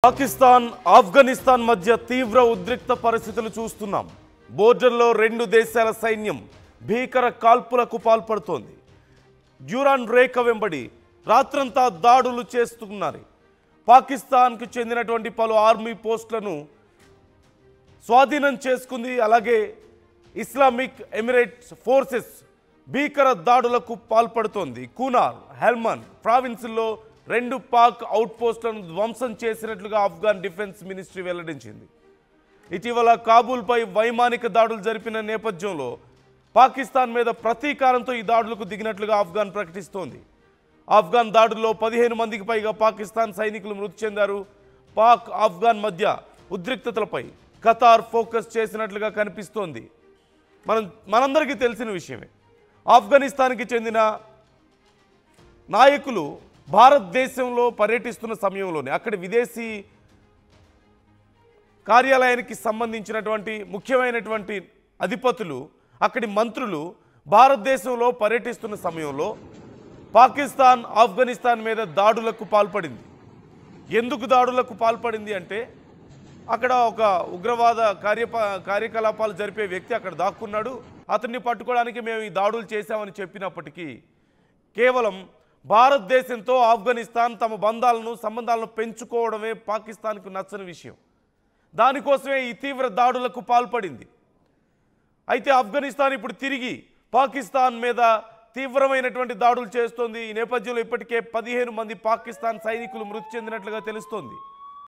పాకిస్తాన్ ఆఫ్ఘనిస్తాన్ మధ్య తీవ్ర ఉద్రిక్త పరిస్థితులు చూస్తున్నాం. బోర్డర్లో రెండు దేశాల సైన్యం భీకర కాల్పులకు పాల్పడుతోంది. డ్యూరాన్ రేఖ వెంబడి రాత్రంతా దాడులు చేస్తున్నారు. పాకిస్తాన్కు చెందినటువంటి పలు ఆర్మీ పోస్టులను స్వాధీనం చేసుకుంది. అలాగే ఇస్లామిక్ ఎమిరేట్స్ ఫోర్సెస్ భీకర దాడులకు పాల్పడుతోంది. కూనార్, హెల్మండ్ ప్రావిన్స్లో రెండు పాక్ అవుట్ పోస్టులను ధ్వంసం చేసినట్లుగా ఆఫ్ఘన్ డిఫెన్స్ మినిస్ట్రీ వెల్లడించింది. ఇటీవల కాబూల్పై వైమానిక దాడులు జరిపిన నేపథ్యంలో పాకిస్తాన్ మీద ప్రతీకారంతో ఈ దాడులకు దిగినట్లుగా ఆఫ్ఘన్ ప్రకటిస్తోంది. ఆఫ్ఘన్ దాడుల్లో 15 మందికి పైగా పాకిస్తాన్ సైనికులు మృతి చెందారు. పాక్ ఆఫ్ఘన్ మధ్య ఉద్రిక్తతలపై ఖతార్ ఫోకస్ చేసినట్లుగా కనిపిస్తోంది. మనందరికీ తెలిసిన విషయమే. ఆఫ్ఘనిస్తాన్కి చెందిన నాయకులు భారతదేశంలో పర్యటిస్తున్న సమయంలోనే అక్కడి విదేశీ కార్యాలయానికి సంబంధించినటువంటి ముఖ్యమైనటువంటి అధిపతులు, అక్కడి మంత్రులు భారతదేశంలో పర్యటిస్తున్న సమయంలో పాకిస్తాన్ ఆఫ్ఘనిస్తాన్ మీద దాడులకు పాల్పడింది. ఎందుకు దాడులకు పాల్పడింది అంటే అక్కడ ఒక ఉగ్రవాద కార్యకలాపాలు జరిపే వ్యక్తి అక్కడ దాక్కున్నాడు. అతన్ని పట్టుకోవడానికి మేము ఈ దాడులు చేశామని చెప్పినప్పటికీ కేవలం భారతదేశంతో ఆఫ్ఘనిస్తాన్ తమ సంబంధాలను పెంచుకోవడమే పాకిస్తాన్కు నచ్చని విషయం. దానికోసమే ఈ తీవ్ర దాడులకు పాల్పడింది. అయితే ఆఫ్ఘనిస్తాన్ ఇప్పుడు తిరిగి పాకిస్తాన్ మీద తీవ్రమైనటువంటి దాడులు చేస్తోంది. ఈ నేపథ్యంలో ఇప్పటికే 15 మంది పాకిస్తాన్ సైనికులు మృతి చెందినట్లుగా తెలుస్తోంది.